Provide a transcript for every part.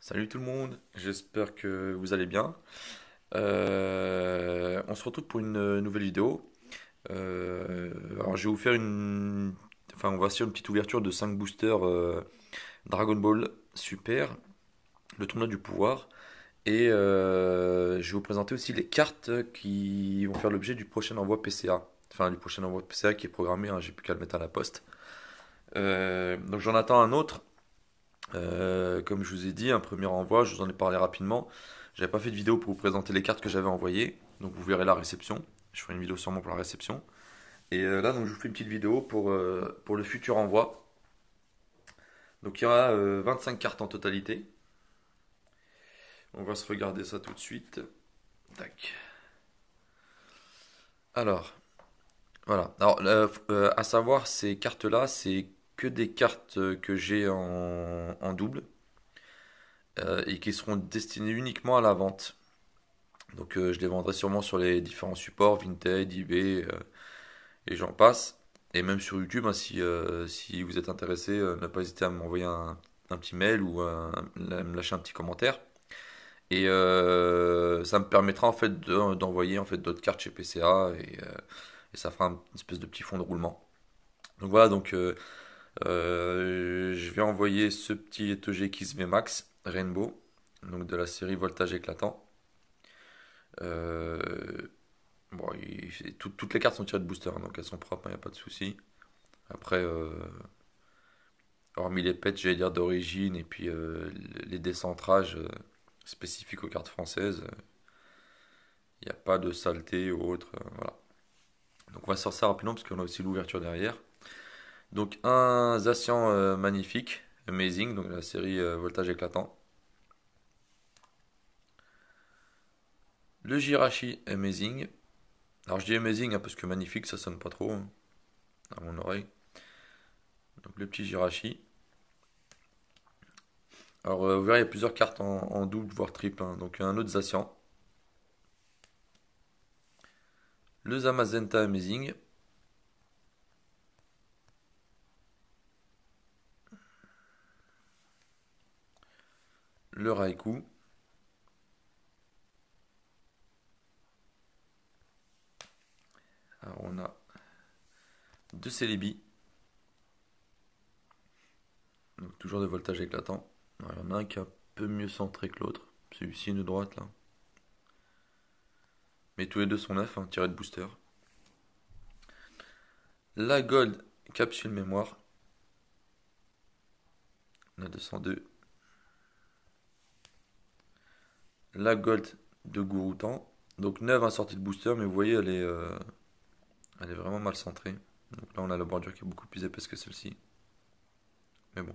Salut tout le monde, j'espère que vous allez bien. On se retrouve pour une nouvelle vidéo. Alors je vais vous faire Enfin on va faire une petite ouverture de 5 boosters Dragon Ball Super, le tournoi du pouvoir. Et je vais vous présenter aussi les cartes qui vont faire l'objet du prochain envoi PCA. Enfin du prochain envoi PCA qui est programmé, hein, j'ai plus qu'à le mettre à la poste. Donc j'en attends un autre. Comme je vous ai dit, un premier envoi, je vous en ai parlé rapidement. J'avais pas fait de vidéo pour vous présenter les cartes que j'avais envoyées, donc vous verrez la réception. Je ferai une vidéo sûrement pour la réception. Et là, donc je vous fais une petite vidéo pour le futur envoi. Donc il y aura 25 cartes en totalité. On va se regarder ça tout de suite. Tac. Alors, voilà. Alors, à savoir, ces cartes-là, c'est que des cartes que j'ai en double et qui seront destinées uniquement à la vente. Donc je les vendrai sûrement sur les différents supports, Vinted, eBay, et j'en passe. Et même sur YouTube, hein, si vous êtes intéressé, ne pas hésiter à m'envoyer un petit mail ou me lâcher un petit commentaire. Et ça me permettra en fait d'envoyer en fait d'autres cartes chez PCA et ça fera une espèce de petit fond de roulement. Donc voilà, je vais envoyer ce petit ETG XV Max Rainbow, donc de la série Voltage éclatant. Euh, Bon, toutes les cartes sont tirées de booster, hein, donc elles sont propres, il n'y a pas de souci. Après, hormis les pets, j'allais dire d'origine, et puis les décentrages spécifiques aux cartes françaises, il n'y a pas de saleté ou autre. Voilà. Donc on va sortir ça rapidement, parce qu'on a aussi l'ouverture derrière. Donc un Zacian magnifique, Amazing, donc la série Voltage éclatant. Le Jirachi Amazing. Alors je dis Amazing hein, parce que magnifique, ça sonne pas trop hein, à mon oreille. Donc le petit Jirachi. Alors, vous verrez, il y a plusieurs cartes en double, voire triple, hein. Donc, un autre Zacian. Le Zamazenta Amazing. Le Raikou. Alors, on a deux Celebi. Donc, toujours de voltage éclatant. Alors, il y en a un qui est un peu mieux centré que l'autre. Celui-ci, une droite, là. Mais tous les deux sont neufs, hein, tirés de booster. La Gold Capsule Mémoire. On a 202. La Gold de Gouroutan. Donc, neuve en sortie de booster, mais vous voyez, elle est vraiment mal centrée. Donc là, on a la bordure qui est beaucoup plus épaisse que celle-ci. Mais bon.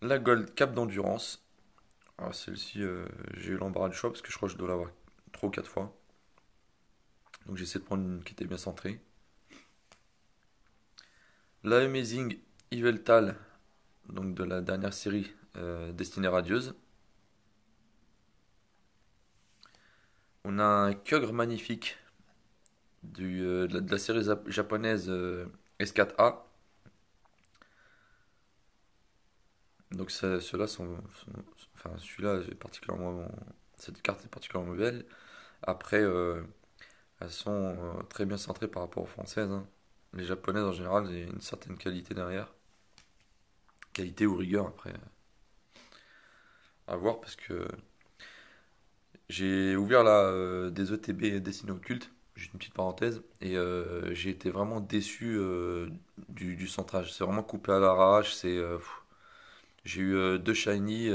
La Gold Cap d'endurance. Alors celle-ci, j'ai eu l'embarras du choix parce que je crois que je dois l'avoir 3 ou 4 fois. Donc j'ai essayé de prendre une qui était bien centrée. La Amazing Yveltal, donc de la dernière série Destinée Radieuse. On a un Kyogre magnifique de la série japonaise S4A. Donc ceux-là enfin celui-là, cette carte est particulièrement belle. Après, elles sont très bien centrées par rapport aux françaises, hein. Les japonaises en général, il y a une certaine qualité derrière. Qualité ou rigueur après, à voir parce que j'ai ouvert là des ETB dessinés occultes, juste une petite parenthèse, et j'ai été vraiment déçu du centrage. C'est vraiment coupé à l'arrache. J'ai eu deux shiny,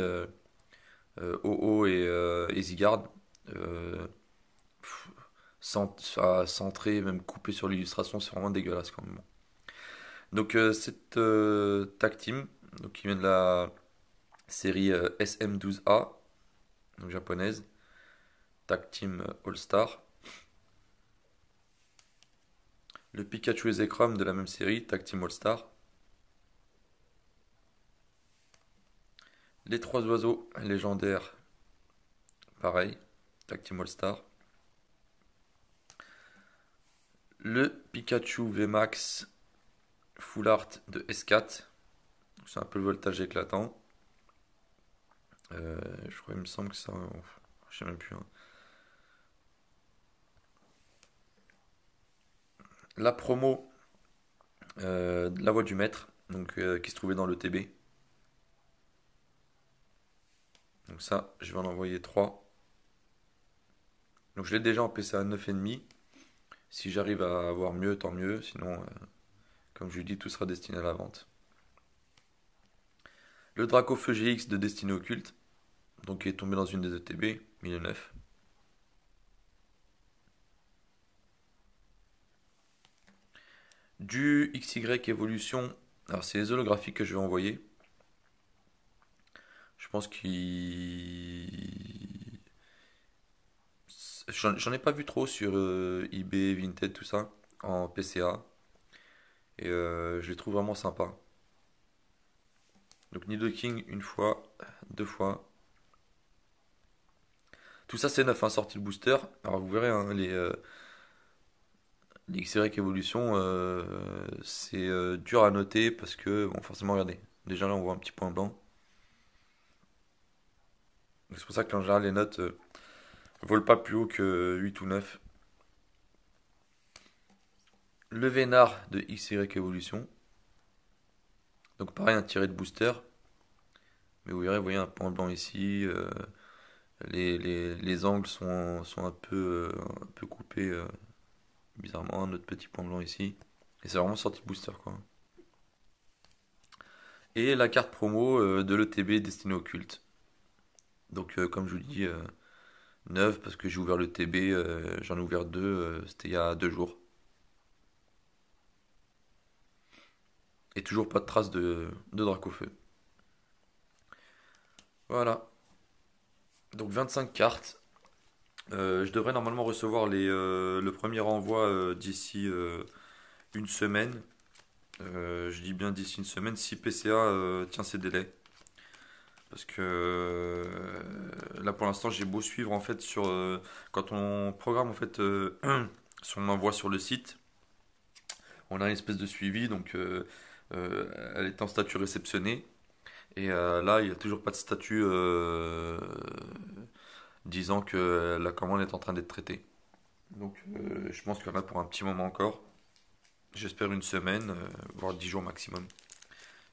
OO et Zygarde, euh, pff, centré, même coupé sur l'illustration, c'est vraiment dégueulasse quand même. Donc cette tag team, donc qui vient de la série SM12A, donc japonaise, tag team All-Star. Le Pikachu et Zekrom de la même série, tag team All-Star. Les trois oiseaux légendaires, pareil, tag team All-Star. Le Pikachu VMAX Full Art de S4, c'est un peu le voltage éclatant. Je crois, il me semble que ça. Je sais même plus, hein. La promo de la voix du maître, donc qui se trouvait dans le TB. Donc ça, je vais en envoyer 3. Donc je l'ai déjà en PCA 9,5. Si j'arrive à avoir mieux, tant mieux. Sinon, comme je lui dis, tout sera destiné à la vente. Le Draco Feu GX de Destinée Occulte, donc qui est tombé dans une des ETB, 1009. Du XY Evolution, alors c'est les holographiques que je vais envoyer. Je pense qu'il... J'en ai pas vu trop sur eBay, Vinted, tout ça, en PCA. Et je les trouve vraiment sympas. Donc Nidoking une fois, 2 fois. Tout ça c'est neuf, hein, sorti le booster. Alors vous verrez, hein, les XY Evolution, c'est dur à noter parce que, bon, forcément, regardez. Déjà là on voit un petit point blanc. C'est pour ça qu'en général les notes volent pas plus haut que 8 ou 9. Le Vénard de XY Evolution. Donc pareil, un tiré de booster. Mais vous verrez, vous voyez un point blanc ici. Les angles sont un peu coupés. Bizarrement, un autre petit point blanc ici. Et c'est vraiment sorti de booster, quoi. Et la carte promo de l'ETB destinée au culte. Donc comme je vous dis, 9 parce que j'ai ouvert le TB, j'en ai ouvert 2, c'était il y a 2 jours. Et toujours pas de traces de Dracofeu. Voilà. Donc 25 cartes. Je devrais normalement recevoir le premier envoi d'ici une semaine. Je dis bien d'ici une semaine si PCA tient ses délais. Parce que là pour l'instant j'ai beau suivre en fait sur quand on programme en fait si on envoie sur le site, on a une espèce de suivi donc elle est en statut réceptionné et là il n'y a toujours pas de statut disant que la commande est en train d'être traitée. Donc je pense qu'il y en a pour un petit moment encore. J'espère une semaine, voire 10 jours maximum.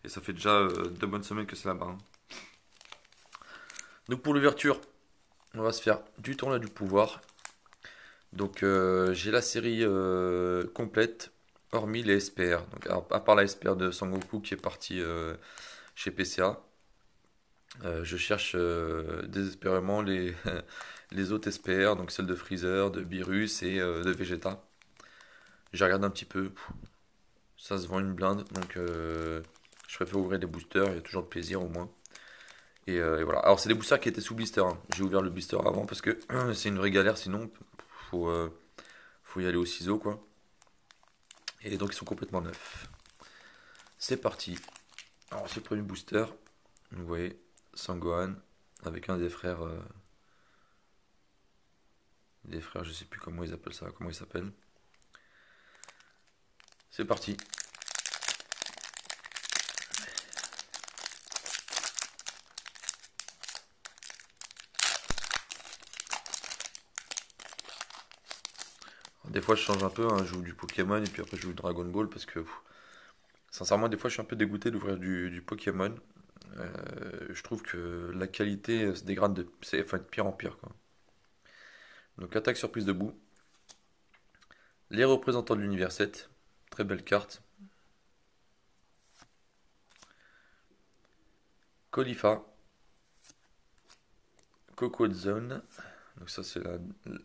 Et ça fait déjà 2 bonnes semaines que c'est là-bas, hein. Donc pour l'ouverture, on va se faire du tournoi du pouvoir. Donc j'ai la série complète, hormis les SPR. Donc à part la SPR de Sangoku qui est partie chez PCA, je cherche désespérément les autres SPR, donc celles de Freezer, de Beerus et de Vegeta. J'ai regardé un petit peu, ça se vend une blinde, donc je préfère ouvrir des boosters, il y a toujours de plaisir au moins. Et voilà. Alors c'est des boosters qui étaient sous blister, hein. J'ai ouvert le blister avant parce que c'est une vraie galère sinon. Faut, faut y aller au ciseau quoi. Et donc ils sont complètement neufs. C'est parti. Alors c'est le premier booster. Vous voyez, Sangohan avec un des frères, je sais plus comment ils appellent ça, comment ils s'appellent. C'est parti. Alors, des fois je change un peu, hein, je joue du Pokémon et puis après je joue du Dragon Ball parce que sincèrement des fois je suis un peu dégoûté d'ouvrir du Pokémon. Je trouve que la qualité se dégrade enfin, de pire en pire quoi. Donc attaque surprise debout. Les représentants de l'univers 7. Très belle carte. Colifa. Coco Zone. Donc ça c'est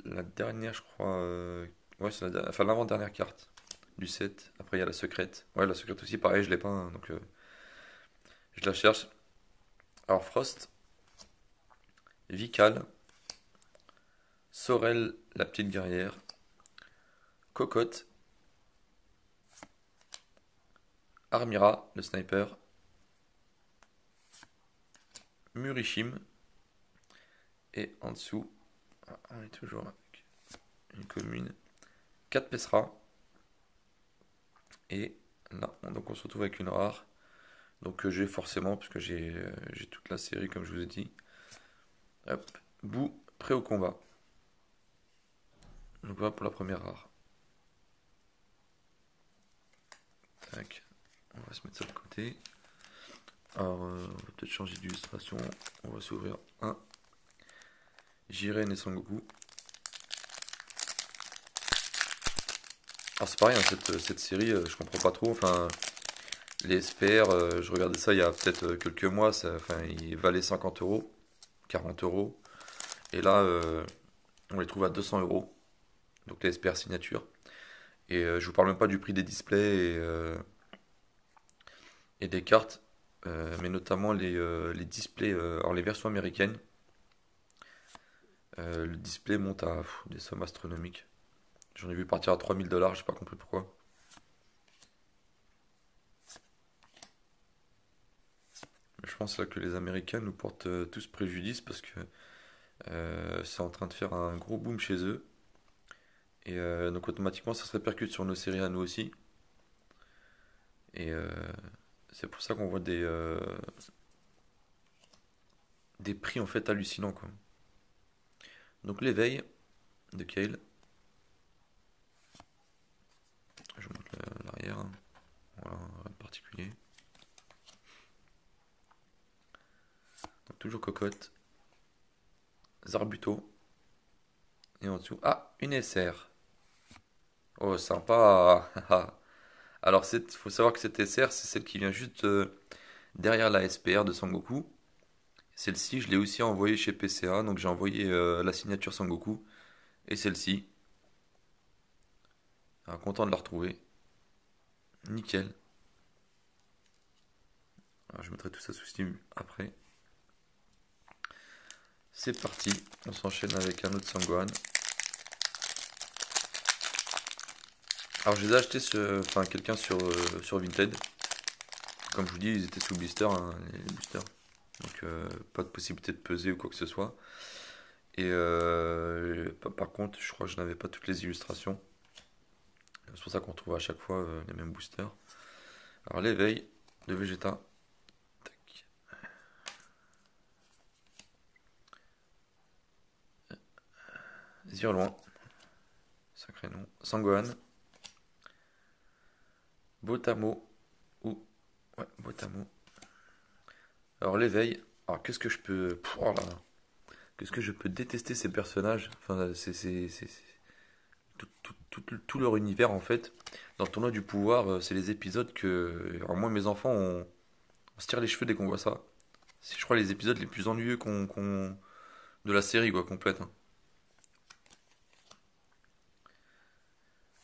la dernière je crois. Ouais c'est enfin l'avant-dernière carte du set. Après il y a la secrète. Ouais la secrète aussi pareil je l'ai pas hein, donc je la cherche. Alors Frost. Vical. Sorel la petite guerrière. Cocotte. Armira le sniper. Murishim. Et en dessous, on est toujours avec une commune. 4 Pessera. Et là, donc on se retrouve avec une rare. Donc j'ai forcément, parce que j'ai toute la série comme je vous ai dit. Hop, bout, prêt au combat. Donc voilà pour la première rare. Tac, on va se mettre ça de côté. Alors on va peut-être changer d'illustration. On va s'ouvrir un Jiren et Son Goku. Alors c'est pareil, hein, cette série, je comprends pas trop. Enfin, les SPR, je regardais ça il y a peut-être quelques mois, enfin, ils valaient 50 euros, 40 euros. Et là, on les trouve à 200 euros. Donc les SPR signature. Et je vous parle même pas du prix des displays et des cartes, mais notamment les displays, alors les versions américaines. Le display monte à des sommes astronomiques. J'en ai vu partir à 3000 $, j'ai pas compris pourquoi. Je pense là que les Américains nous portent tous préjudice parce que c'est en train de faire un gros boom chez eux. Et donc automatiquement ça se répercute sur nos séries à nous aussi. Et c'est pour ça qu'on voit des prix en fait hallucinants quoi. Donc l'éveil de Kale. Je vous montre l'arrière. Voilà, rien de particulier. Donc toujours cocotte. Zarbuto. Et en dessous. Ah, une SR. Oh, sympa. Alors, il faut savoir que cette SR, c'est celle qui vient juste derrière la SPR de Sangoku. Celle-ci, je l'ai aussi envoyée chez PCA. Donc, j'ai envoyé la signature Sangoku. Et celle-ci. Alors, content de la retrouver. Nickel. Alors, je mettrai tout ça sous Steam après. C'est parti. On s'enchaîne avec un autre Sangohan. Alors, je les ai achetés enfin, quelqu'un sur Vinted. Comme je vous dis, ils étaient sous blister, hein, les boosters. Donc pas de possibilité de peser ou quoi que ce soit. Et par contre, je crois que je n'avais pas toutes les illustrations. C'est pour ça qu'on trouve à chaque fois les mêmes boosters. Alors l'éveil de Vegeta. Tac. Zirloin. Sacré nom. Sangohan. Botamo. Ou. Ouais, Botamo. Alors l'éveil. Alors qu'est-ce que je peux. Oh là là. Qu'est-ce que je peux détester ces personnages. Enfin, tout leur univers en fait. Dans le tournoi du pouvoir, c'est les épisodes que. Alors moi, mes enfants, on se tire les cheveux dès qu'on voit ça. C'est, je crois, les épisodes les plus ennuyeux de la série, quoi, complète, hein.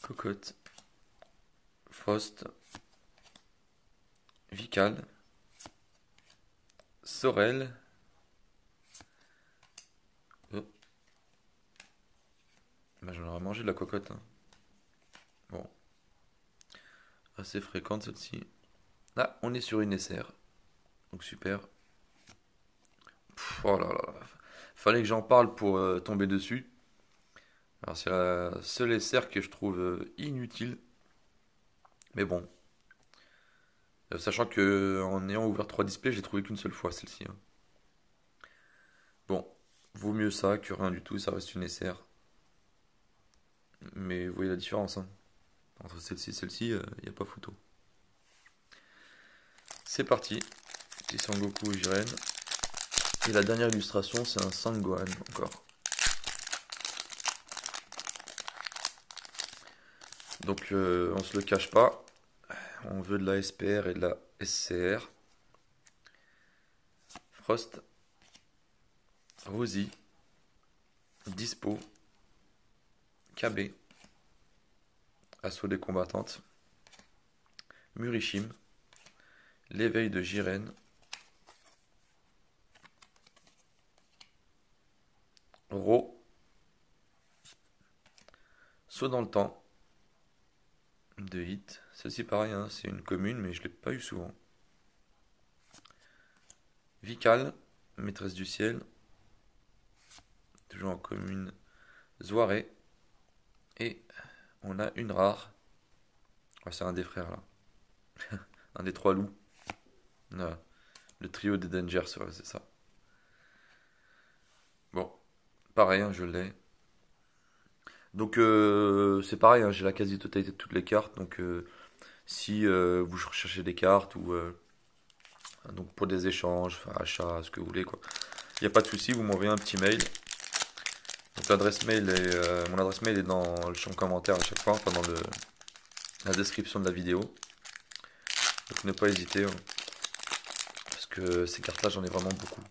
Cocotte, Frost, Vical, Sorel. Oh, bah, j'en aurais mangé de la cocotte, hein. Bon, assez fréquente celle-ci. Ah, on est sur une SR. Donc super. Oh là là. Fallait que j'en parle pour tomber dessus. Alors c'est la seule SR que je trouve inutile. Mais bon. Sachant que en ayant ouvert 3 displays, j'ai trouvé qu'une seule fois celle-ci, hein. Bon, vaut mieux ça que rien du tout, ça reste une SR. Mais vous voyez la différence, hein. Entre celle-ci et celle-ci, il n'y a pas photo. C'est parti. Petit Sangoku et Jiren. Et la dernière illustration, c'est un Sangohan encore. Donc on se le cache pas. On veut de la SPR et de la SCR. Frost, Rosie, Dispo, KB, Assaut des combattantes, Murishim, l'éveil de Jiren, Ro, Saut dans le temps, de Hit. Celle-ci pareil, hein, c'est une commune, mais je l'ai pas eu souvent. Vical, maîtresse du ciel, toujours en commune. Zoiré, et on a une rare. Ah, c'est un des frères là, un des trois loups. Ouais. Le trio des Dangers, ouais, c'est ça. Bon, pareil, hein, je l'ai. Donc c'est pareil, hein, j'ai la quasi-totalité de toutes les cartes. Donc si vous recherchez des cartes ou donc pour des échanges, enfin achats, ce que vous voulez quoi. Il n'y a pas de souci, vous m'envoyez un petit mail. Donc mon adresse mail est dans le champ commentaire à chaque fois, enfin dans la description de la vidéo. Donc ne pas hésiter, hein, parce que ces cartes-là j'en ai vraiment beaucoup.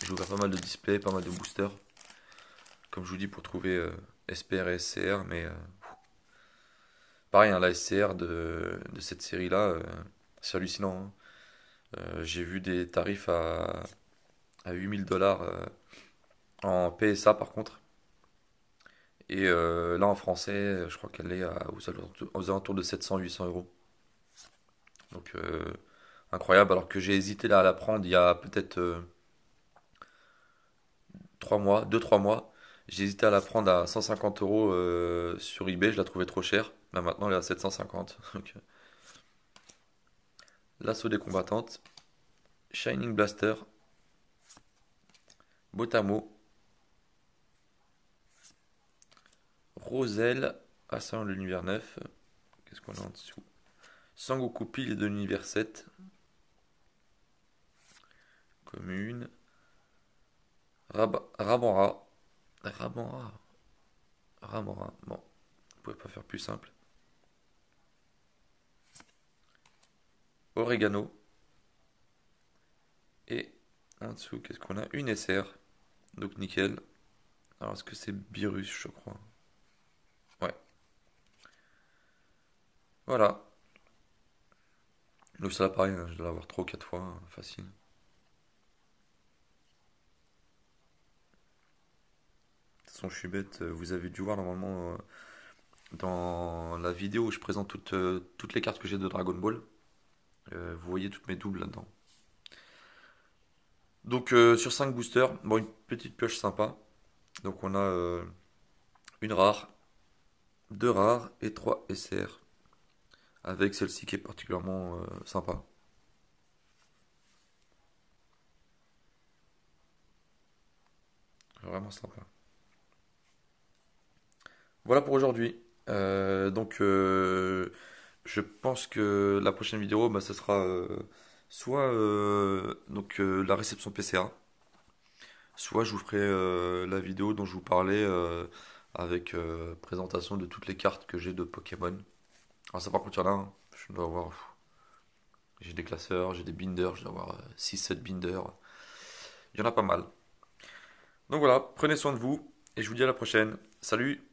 J'ai ouvert pas mal de displays, pas mal de boosters, comme je vous dis pour trouver SPR et SCR, mais pareil, hein, la SCR de cette série-là, c'est hallucinant, hein. J'ai vu des tarifs à 8000 $ en PSA par contre. Et là en français, je crois qu'elle est aux alentours de 700-800 euros. Donc incroyable, alors que j'ai hésité là à la prendre il y a peut-être 3 mois, 2-3 mois. J'ai hésité à la prendre à 150 euros sur eBay, je la trouvais trop chère. Là maintenant elle est à 750. Donc, l'assaut des combattantes, Shining Blaster, Botamo, Roselle, Assaillant de l'univers 9. Qu'est-ce qu'on a en dessous? Sangoku Pile de l'univers 7, commune. Rabanra. Rabanra. Rabanra. Bon, vous pouvez pas faire plus simple. Oregano. Et en dessous, qu'est-ce qu'on a? Une SR. Donc nickel. Alors est-ce que c'est Virus, je crois? Ouais. Voilà. Donc ça pareil, hein, je dois l'avoir 3 ou 4 fois, hein, facile. De toute façon, je suis bête. Vous avez dû voir normalement dans la vidéo où je présente toutes les cartes que j'ai de Dragon Ball. Vous voyez toutes mes doubles là-dedans. Donc sur 5 boosters, bon, une petite pioche sympa. Donc on a une rare, deux rares et 3 SR. Avec celle-ci qui est particulièrement sympa. Vraiment sympa. Voilà pour aujourd'hui. Donc je pense que la prochaine vidéo, bah, ce sera soit donc la réception PCA, soit je vous ferai la vidéo dont je vous parlais avec présentation de toutes les cartes que j'ai de Pokémon. Alors ça par contre il y en a, hein. Je dois avoir, j'ai des classeurs, j'ai des binders, je dois avoir 6-7 binders. Il y en a pas mal. Donc voilà, prenez soin de vous et je vous dis à la prochaine. Salut!